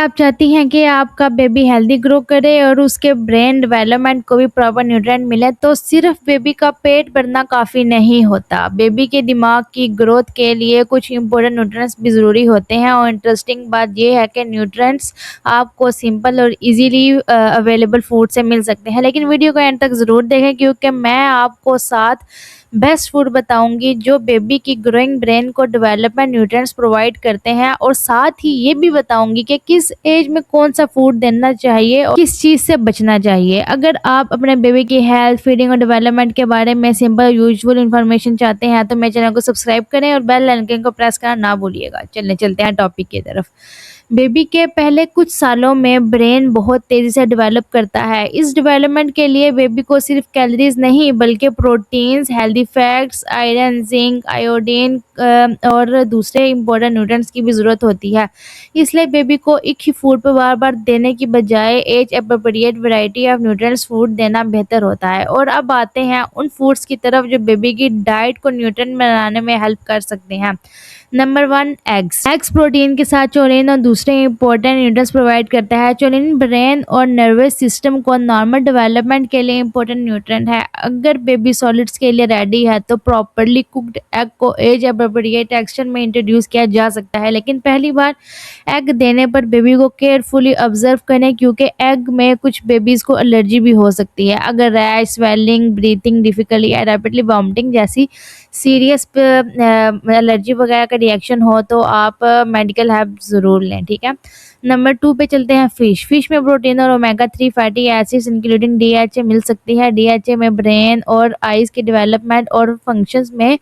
आप चाहती हैं कि आपका बेबी हेल्दी ग्रो करे और उसके ब्रेन डेवलपमेंट को भी प्रॉपर न्यूट्रिएंट मिले, तो सिर्फ बेबी का पेट भरना काफ़ी नहीं होता। बेबी के दिमाग की ग्रोथ के लिए कुछ इंपॉर्टेंट न्यूट्रिएंट्स भी ज़रूरी होते हैं और इंटरेस्टिंग बात ये है कि न्यूट्रिएंट्स आपको सिंपल और इजीली अवेलेबल फूड से मिल सकते हैं। लेकिन वीडियो को एंड तक ज़रूर देखें, क्योंकि मैं आपको 7 बेस्ट फूड बताऊंगी जो बेबी की ग्रोइंग ब्रेन को डेवलपमेंट न्यूट्रिएंट्स प्रोवाइड करते हैं, और साथ ही ये भी बताऊंगी कि किस एज में कौन सा फूड देना चाहिए और किस चीज़ से बचना चाहिए। अगर आप अपने बेबी की हेल्थ, फीडिंग और डेवलपमेंट के बारे में सिंपल यूजुअल इन्फॉर्मेशन चाहते हैं तो मेरे चैनल को सब्सक्राइब करें और बेल आइकन को प्रेस करना ना भूलिएगा। चलते हैं टॉपिक की तरफ। बेबी के पहले कुछ सालों में ब्रेन बहुत तेज़ी से डेवलप करता है। इस डेवलपमेंट के लिए बेबी को सिर्फ कैलोरीज नहीं बल्कि proteins, healthy fats, iron, zinc, iodine और दूसरे इंपॉर्टेंट न्यूट्रिएंट्स की भी ज़रूरत होती है। इसलिए बेबी को एक ही फूड पर बार बार देने की बजाय age appropriate variety of nutrients food देना बेहतर होता है। और अब आते हैं उन फूड्स की तरफ जो बेबी की डाइट को न्यूट्रिएंट बनाने में हेल्प कर सकते हैं। Number 1, eggs. एग्स प्रोटीन के साथ चोलिन और दूसरे इंपॉर्टेंट न्यूट्रिएंट्स प्रोवाइड करता है। चोलिन ब्रेन और नर्वस सिस्टम को नॉर्मल डेवलपमेंट के लिए इंपॉर्टेंट न्यूट्रिएंट है। अगर बेबी सॉलिड्स के लिए रेडी है तो प्रॉपरली कुक्ड एग को एज अप्रोप्रिएट टेक्सचर में इंट्रोड्यूस किया जा सकता है। लेकिन पहली बार एग देने पर बेबी को केयरफुली ऑब्जर्व करें, क्योंकि एग में कुछ बेबीज को एलर्जी भी हो सकती है। अगर रैश, स्वेलिंग, ब्रीथिंग डिफिकल्टी या रैपिडली वॉमिटिंग जैसी सीरियस एलर्जी वगैरह का रिएक्शन हो तो आप मेडिकल हेल्प ज़रूर लें, ठीक है। नंबर 2 पे चलते हैं। फिश में प्रोटीन और omega 3 fatty acids including DHA मिल सकती है। डीएचए में ब्रेन और आइज़ के डेवलपमेंट और फंक्शंस में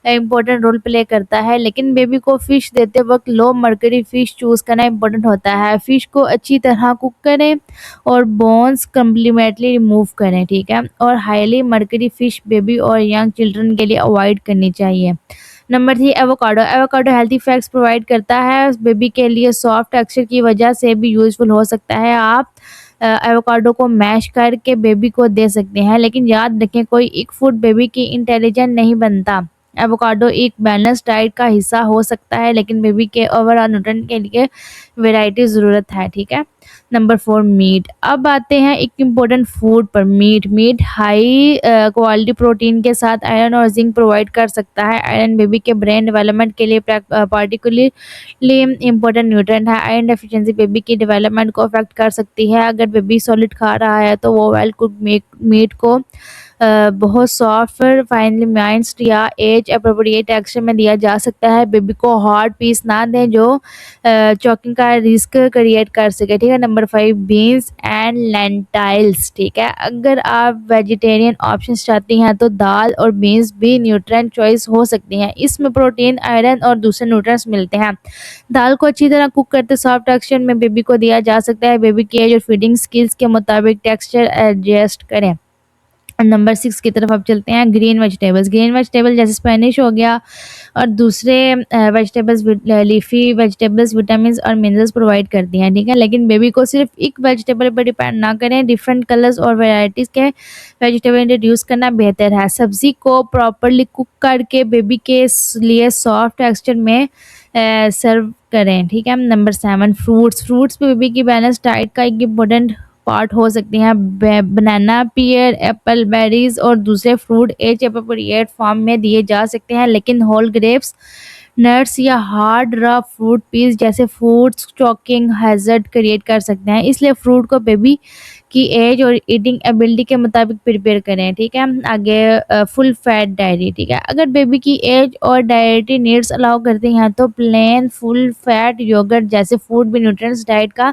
इम्पोर्टेंट रोल प्ले करता है। लेकिन बेबी को फ़िश देते वक्त लो मर्करी फ़िश चूज़ करना इम्पोर्टेंट होता है। फ़िश को अच्छी तरह कुक करें और बोन्स कम्प्लीमेंटली रिमूव करें, ठीक है। और हाईली मर्करी फ़िश बेबी और यंग चिल्ड्रन के लिए अवॉइड करनी चाहिए। Number 3, avocado. Avocado healthy fats provide करता है, बेबी के लिए सॉफ्ट टेक्सचर की वजह से भी यूज़फुल हो सकता है। आप एवोकाडो को मैश करके बेबी को दे सकते हैं, लेकिन याद रखें कोई एक फूड बेबी की इंटेलिजेंट नहीं बनता। एवोकाडो एक बैलेंस डाइट का हिस्सा हो सकता है, लेकिन बेबी के ओवरऑल न्यूट्रिएंट के लिए वैरायटी ज़रूरत है, ठीक है। Number 4, meat. अब आते हैं एक इम्पोर्टेंट फूड पर, मीट हाई क्वालिटी प्रोटीन के साथ आयरन और जिंक प्रोवाइड कर सकता है। आयरन बेबी के ब्रेन डेवलपमेंट के लिए पार्टिकुलरली इम्पोर्टेंट न्यूट्रिएंट है। आयरन डेफिशिएंसी बेबी की डेवलपमेंट को अफेक्ट कर सकती है। अगर बेबी सॉलिड खा रहा है तो वो वेल कुक मीट को बहुत सॉफ्ट फाइनली माइंस्ड या एज अप्रोप्रिएट टेक्सचर में दिया जा सकता है। बेबी को हार्ड पीस ना दें जो चॉकिंग का रिस्क क्रिएट कर सके, ठीक है। नंबर 5, बीन्स एंड लेंटाइल्स, ठीक है। अगर आप वेजिटेरियन ऑप्शंस चाहती हैं तो दाल और बीन्स भी न्यूट्रिएंट चॉइस हो सकती हैं। इसमें प्रोटीन, आयरन और दूसरे न्यूट्रिएंट्स मिलते हैं। दाल को अच्छी तरह कुक करते सॉफ्ट टेक्सचर में बेबी को दिया जा सकता है। बेबी की एज और फीडिंग स्किल्स के मुताबिक टेक्सचर एडजस्ट करें। नंबर 6 की तरफ अब चलते हैं। ग्रीन वेजिटेबल जैसे स्पेनिश हो गया और दूसरे वेजिटेबल्स, लीफी वेजिटेबल्स विटामिन और मिनरल्स प्रोवाइड करती हैं, ठीक है। लेकिन बेबी को सिर्फ एक वेजिटेबल पर डिपेंड ना करें, डिफरेंट कलर्स और वेराइटीज़ के वेजिटेबल इंट्रोड्यूस करना बेहतर है। सब्जी को प्रॉपरली कुक करके बेबी के लिए सॉफ्ट टेक्सचर में सर्व करें, ठीक है। नंबर 7, फ्रूट्स बेबी की बैलेंस डाइट का एक इम्पोर्टेंट पार्ट हो सकती हैं। बनाना, पियर, एप्पल, बेरीज और दूसरे फ्रूट एज अप्रोप्रिएट फॉर्म में दिए जा सकते हैं, लेकिन होल ग्रेप्स, नट्स या हार्ड रॉ फ्रूट पीस जैसे फ्रूट्स चॉकिंग हैजर्ड क्रिएट कर सकते हैं। इसलिए फ्रूट को बेबी की एज और ईटिंग एबिलिटी के मुताबिक प्रिपेयर करें, ठीक है। आगे फुल फैट डायरी, ठीक है। अगर बेबी की एज और डायरेटरी नीड्स अलाउ करती हैं तो प्लेन फुल फैट योगर्ट जैसे फूड भी न्यूट्रिएंट्स डाइट का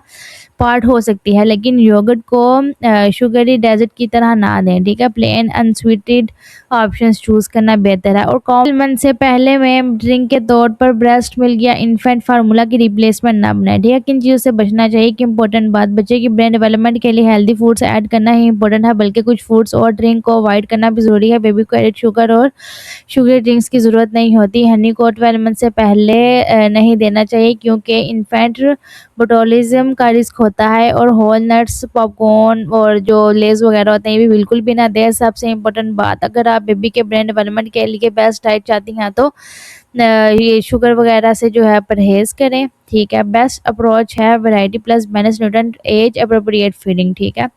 पार्ट हो सकती है, लेकिन योगर्ट को शुगरी डेजर्ट की तरह ना दें, ठीक है। प्लेन अनस्वीटेड ऑप्शंस चूज करना बेहतर है। और कॉमन से पहले में ड्रिंक के तौर पर ब्रेस्ट मिल्क या इन्फेंट फार्मूला की रिप्लेसमेंट ना बनाए, ठीक है। किन चीज़ों से बचना चाहिए कि इंपॉर्टेंट बात, बच्चे की ब्रेन डेवलपमेंट के लिए हेल्दी फूड्स ऐड करना ही इंपॉर्टेंट है, बल्कि कुछ फूड्स और ड्रिंक को अवॉइड करना भी ज़रूरी है। बेबी को एडेड शुगर और शुगर ड्रिंक्स की ज़रूरत नहीं होती। हनी को 12 मंथ से पहले नहीं देना चाहिए, क्योंकि इन्फेंट बोटोलिज्म का रिस्क होता है। और होल नट्स, पॉपकॉर्न और जो लेज वगैरह होते हैं ये भी बिल्कुल भी ना दें। सबसे इम्पोर्टेंट बात, अगर आप बेबी के ब्रेन डेवलपमेंट के लिए बेस्ट डाइट चाहती हैं तो ये शुगर वगैरह से जो है परहेज़ करें, ठीक है। बेस्ट अप्रोच है variety plus balance nutrient as appropriate feeding, ठीक है।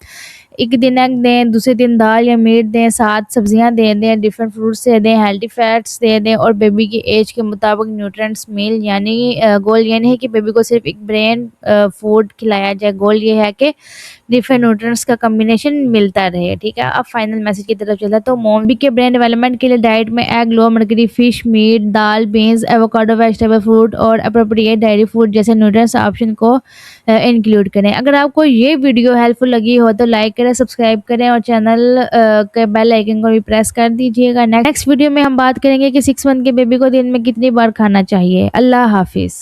एक दिन एग दें, दूसरे दिन दाल या मीट दें, 7 सब्जियां दे दें, डिफरेंट फ्रूट्स दे दें, हेल्दी फैट्स दे दें और बेबी की एज के मुताबिक न्यूट्रिएंट्स मील यानी गोल ये नहीं है कि बेबी को सिर्फ एक ब्रेन फूड खिलाया जाए। गोल ये है कि डिफरेंट न्यूट्रिएंट्स का कॉम्बिनेशन मिलता रहे, ठीक है। अब फाइनल मैसेज की तरफ चलता है। तो मॉम के ब्रेन डेवलपमेंट के लिए डाइट में एग, लो मर्करी फिश, मीट, दाल, बीन्स, एवोकाडो, वेजिटेबल फ्रूट और अप्रोप्रिएट डेयरी फूड जैसे न्यूट्रिएंट्स ऑप्शन को इंक्लूड करें। अगर आपको ये वीडियो हेल्पफुल लगी हो तो लाइक करें, सब्सक्राइब करें और चैनल के बेल आइकन को भी प्रेस कर दीजिएगा। नेक्स्ट वीडियो में हम बात करेंगे कि 6 मंथ के बेबी को दिन में कितनी बार खाना चाहिए। अल्लाह हाफिज़।